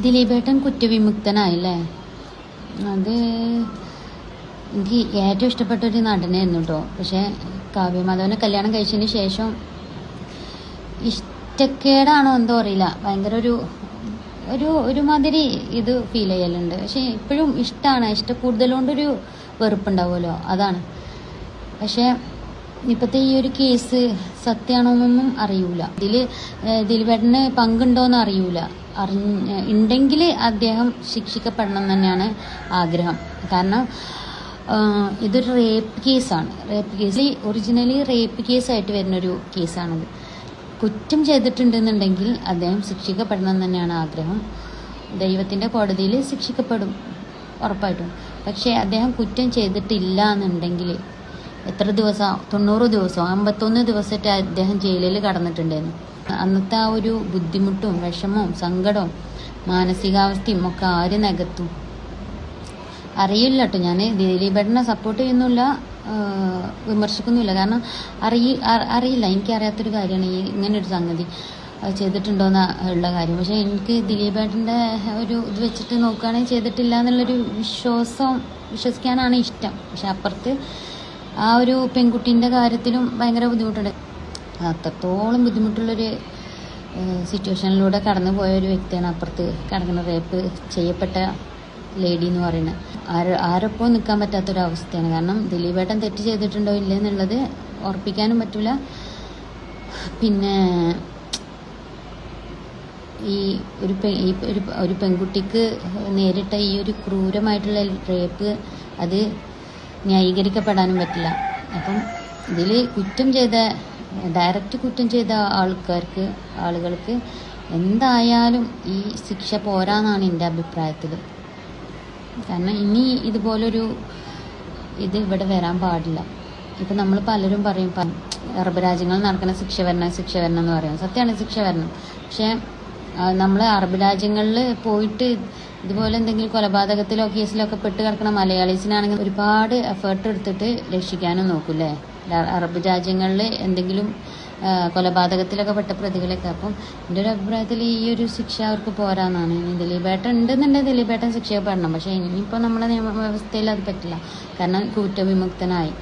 ദിലീപേട്ടൻ കുറ്റവിമുക്തനായില്ലേ? അത് എനിക്ക് ഏറ്റവും ഇഷ്ടപ്പെട്ടൊരു നടനായിരുന്നു കേട്ടോ. പക്ഷേ കാവ്യമാധവനെ കല്യാണം കഴിച്ചതിന് ശേഷം ഇഷ്ടക്കേടാണോ എന്തോ അറിയില്ല, ഭയങ്കര ഒരുമാതിരി ഇത് ഫീൽ ചെയ്യലുണ്ട്. പക്ഷെ ഇപ്പോഴും ഇഷ്ടമാണ്, കൂടുതലുകൊണ്ടൊരു വെറുപ്പുണ്ടാവുമല്ലോ, അതാണ്. പക്ഷേ ഇപ്പോഴത്തെ ഈ ഒരു കേസ് സത്യമാണോന്നൊന്നും അറിയൂല. ദിലീപേട്ടന് പങ്കുണ്ടോയെന്ന് അറിയൂല. ഉണ്ടെങ്കിൽ അദ്ദേഹം ശിക്ഷിക്കപ്പെടണം തന്നെയാണ് ആഗ്രഹം. കാരണം ഇതൊരു റേപ്പ് കേസാണ്. റേപ്പ് കേസ് ഒറിജിനലി റേപ്പ് കേസായിട്ട് വരുന്നൊരു കേസാണത്. കുറ്റം ചെയ്തിട്ടുണ്ടെന്നുണ്ടെങ്കിൽ അദ്ദേഹം ശിക്ഷിക്കപ്പെടണം തന്നെയാണ് ആഗ്രഹം. ദൈവത്തിൻ്റെ കോടതിയിൽ ശിക്ഷിക്കപ്പെടും ഉറപ്പായിട്ടും. പക്ഷേ അദ്ദേഹം കുറ്റം ചെയ്തിട്ടില്ല എന്നുണ്ടെങ്കിൽ എത്ര ദിവസം, 90 ദിവസം 51 ദിവസമായിട്ട് അദ്ദേഹം ജയിലിൽ കടന്നിട്ടുണ്ടായിരുന്നു. അന്നത്തെ ആ ഒരു ബുദ്ധിമുട്ടും വിഷമവും സങ്കടവും മാനസികാവസ്ഥയും ഒക്കെ ആര് നികത്തും അറിയില്ല കേട്ടോ. ഞാൻ ദിലീപേട്ടനെ സപ്പോർട്ട് ചെയ്യുന്നില്ല, വിമർശിക്കുന്നില്ല. കാരണം അറിയില്ല, എനിക്കറിയാത്തൊരു കാര്യമാണ് ഈ ഇങ്ങനൊരു സംഗതി ചെയ്തിട്ടുണ്ടോയെന്ന് ഉള്ള കാര്യം. പക്ഷേ എനിക്ക് ദിലീപേട്ടൻ്റെ ഒരു ഇത് വെച്ചിട്ട് നോക്കുകയാണെങ്കിൽ ചെയ്തിട്ടില്ല എന്നുള്ളൊരു വിശ്വസിക്കാനാണ് ഇഷ്ടം. പക്ഷെ അപ്പുറത്ത് ആ ഒരു പെൺകുട്ടീൻ്റെ കാര്യത്തിലും ഭയങ്കര ബുദ്ധിമുട്ടുണ്ട്. അത്രത്തോളം ബുദ്ധിമുട്ടുള്ളൊരു സിറ്റുവേഷനിലൂടെ കടന്നു പോയ ഒരു വ്യക്തിയാണ് അപ്പുറത്ത് കിടക്കുന്ന റേപ്പ് ചെയ്യപ്പെട്ട ലേഡി എന്ന് പറയുന്നത്. ആരൊപ്പം നിൽക്കാൻ പറ്റാത്തൊരവസ്ഥയാണ്. കാരണം ദിലീപേട്ടൻ തെറ്റ് ചെയ്തിട്ടുണ്ടോ ഇല്ലേ എന്നുള്ളത് ഉറപ്പിക്കാനും പറ്റില്ല. പിന്നെ ഈ ഒരു പെൺകുട്ടിക്ക് നേരിട്ട ഈ ഒരു ക്രൂരമായിട്ടുള്ള റേപ്പ് അത് ന്യായീകരിക്കപ്പെടാനും പറ്റില്ല. അപ്പം ഇതിൽ ഡയറക്റ്റ് കുറ്റം ചെയ്ത ആളുകൾക്ക് എന്തായാലും ഈ ശിക്ഷ പോരാന്നാണ് എൻ്റെ അഭിപ്രായത്തിൽ. കാരണം ഇനി ഇതുപോലൊരു ഇത് ഇവിടെ വരാൻ പാടില്ല. ഇപ്പം നമ്മൾ പലരും പറയും അറബ് രാജ്യങ്ങളിൽ നടക്കുന്ന ശിക്ഷ വരണം എന്ന് പറയും. സത്യമാണ്, ശിക്ഷ വരണം. പക്ഷേ നമ്മൾ അറബ് രാജ്യങ്ങളിൽ പോയിട്ട് ഇതുപോലെ എന്തെങ്കിലും കൊലപാതകത്തിലോ കേസിലോ ഒക്കെ പെട്ട് കിടക്കുന്ന മലയാളീസിനാണെങ്കിൽ ഒരുപാട് എഫേർട്ട് എടുത്തിട്ട് രക്ഷിക്കാനും നോക്കൂല്ലേ. അറബ് രാജ്യങ്ങളിൽ എന്തെങ്കിലും കൊലപാതകത്തിലൊക്കെ പെട്ട പ്രതികളൊക്കെ. അപ്പം എൻ്റെ ഒരു അഭിപ്രായത്തിൽ ഈ ഒരു ശിക്ഷ അവർക്ക് പോരാന്നാണ്. ഇനി ദിലീപേട്ടൻ ഉണ്ടെന്നുണ്ടെങ്കിൽ ദിലീപേട്ടൻ ശിക്ഷപ്പെടണം. പക്ഷേ ഇനിയിപ്പോൾ നമ്മുടെ നിയമവ്യവസ്ഥയിൽ അത് പറ്റില്ല. കാരണം കുറ്റവിമുക്തനായി.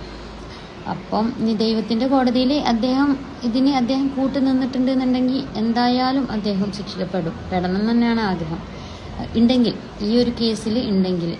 അപ്പം ഇനി ദൈവത്തിൻ്റെ കോടതിയിൽ അദ്ദേഹം കൂട്ടു നിന്നിട്ടുണ്ടെന്നുണ്ടെങ്കിൽ എന്തായാലും അദ്ദേഹം ശിക്ഷിക്കപ്പെടണം തന്നെയാണ് ആഗ്രഹം. ഉണ്ടെങ്കിൽ ഈ ഒരു കേസിൽ ഉണ്ടെങ്കിൽ